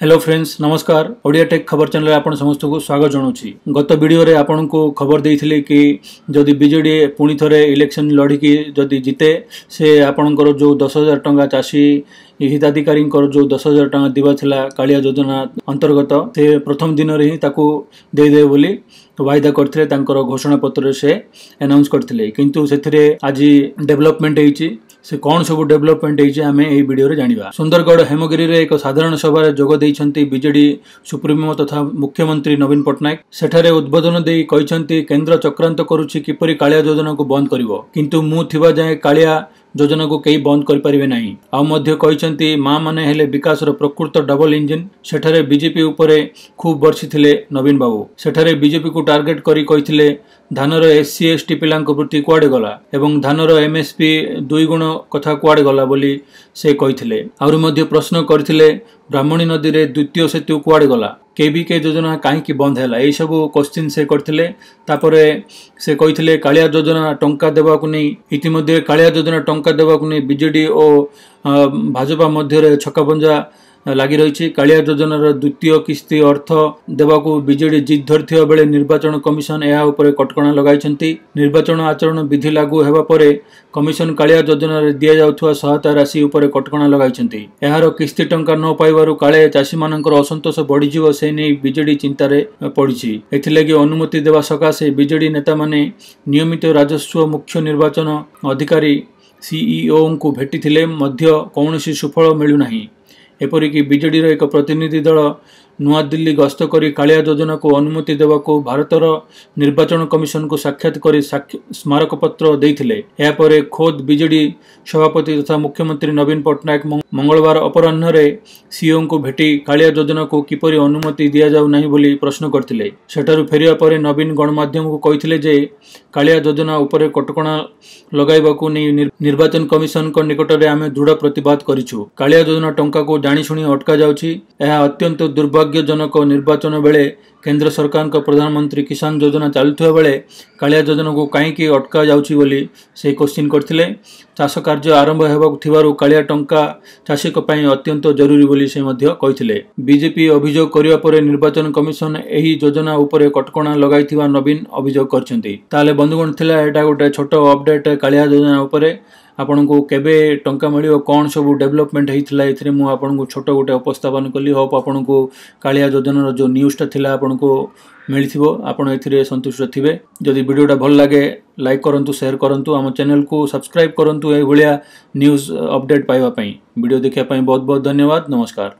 Hello friends नमस्कार Odia take खबर channel आपण समस्त को स्वागत जनाऊँगी। गत वीडियो रे आपण को खबर देइथिले कि जदि बीजेडी पुणी थरे इलेक्शन लड़िकी जदि जीते से आपणकर जो 10,000 टंका चाषी हिताधिकारी जो 10,000 टंका दिवा थिला कालिया योजना अंतर्गत से प्रथम दिन रे ही ताकू दे दे बोली वायदा करथिले तांकर घोषणा पत्र से अनाउंस करथिले किंतु सेथिरे आज डेवलपमेंट हेइची से कौन सब डेवलपमेंट होती आम यही वीडियो जाना। सुंदरगढ़ हेमगिरी रे एक साधारण सभा जोग देइछंती बीजेडी सुप्रीमो तथा मुख्यमंत्री नवीन पट्टनायक सेठारे उद्बोधन देई कहिछंती केंद्र चक्रांत करुछि किपरि कालिया योजना को बंद करिवो किंतु मु थिबा जाय कालिया योजना को कई बंद कर पारिबे नाही। आ मध्य कहिछंती मां माने हेले विकास रो प्रकृत डबल इंजिन सेठारे बीजेपी उपरे खूब बर्षिथिले नवीन बाबू सेठारे बीजेपी को टार्गेट करी कहिथिले धानर एससी एसटी पिलांक प्रति कुआडे गला एवं धानर एमएसपी 2 गुण कथा कुआडे गला बोली से कहिथिले। आउरी मध्य प्रश्न करथिले ब्राह्मणी नदी रे द्वितीय सेतु कुआडे गला केबीके योजना कहीं बंद है यही सब क्वेश्चन से करथिले। तापरे से कहिथिले कालिया योजना टंका देबाकु नहीं इतिमध्ये कालिया योजना टंका देबाकु नहीं बीजेडी और भाजपा मध्य छक्कापंजा लगी रही। कालिया योजनार द्वितीय किस्ती अर्थ देवाकू बीजेडी जिद धरथिबा बेले निर्वाचन कमिशन यह उपर कटकणा लगाई। निर्वाचन आचरण विधि लागू हेबा परे कमिशन कालिया योजनार दिया जाउथुवा सहायता राशि उपर कटकणा लगाई। एहार किस्ती टंका न पाइबारु काले चाषी मानकर असंतोष बढ़ीजिवो से नै बीजेडी चिंतारे पड़िछि। एथिलागि अनुमति देवा सकाशे बीजेडी नेता माने नियमित राजस्व मुख्य निर्वाचन अधिकारी सीईओ को भेटिथिले मध्य कौनसी सुफल मिलु नाही। एपरिकी बीजेडी एक प्रतिनिधि दल नुआ दिल्ली गस्त करी कालिया योजना को अनुमति देवाको भारतर निर्वाचन कमिशन को साक्षात करी स्मारक पत्र देइथिले। या परे खोद बीजेडी सभापति तथा मुख्यमंत्री नवीन पट्टनायक मंगलवार अपराह्न रे सीओ को भेटी कालिया योजना को किपरि अनुमति दिया जाउ नाही बोली प्रश्न करथिले। सेठारु फेरिया परे नवीन गणमाध्यम को कहिथिले जे कालिया योजना उपरे कटकणा लगाइबाकू नै निर्वाचन कमिशन को निकट रे आमे दृढ़ प्रतिवाद करिछु। कालिया योजना टंका को जानी शुणी अटका जाउछि। एहा अत्यंत दुर्भाग्यजनक निर्वाचन बेले केंद्र सरकार का प्रधानमंत्री किसान योजना चलुवा बेले कालिया योजना को कहीं अटका जाउछि बोली से क्वेश्चन करथिले। चाष कार्य आरंभ हेबाकु कालिया टंका चाषी अत्यंत जरूरी बोली से मध्य कहिथिले। बीजेपी अभियोग करिवा परे निर्वाचन कमिशन एही योजना उपरे कटकणा लगाइथिबा नवीन अभियोग करछन्ती। ताले बंधुगण थिला एटा गोटे छोट अपडेट कालिया योजना उपरे आपण को केबे टंका मिलियो कौन सब डेवलपमेंट होता है मुझे आपन को छोट गोटे उपस्थापन कली। होप आपन को कालिया योजनार जो न्यूज़टा थिला आपन को मिलथिबो आपण एथिरे संतुष्ट थिबे। जदि वीडियोटा भल लागे लाइक करंतु शेयर करंतु आम चैनल को सब्सक्राइब करंतु ए भलिया न्यूज़ अपडेट पाइबा पई। वीडियो देखिया पई बहुत बहुत धन्यवाद। नमस्कार।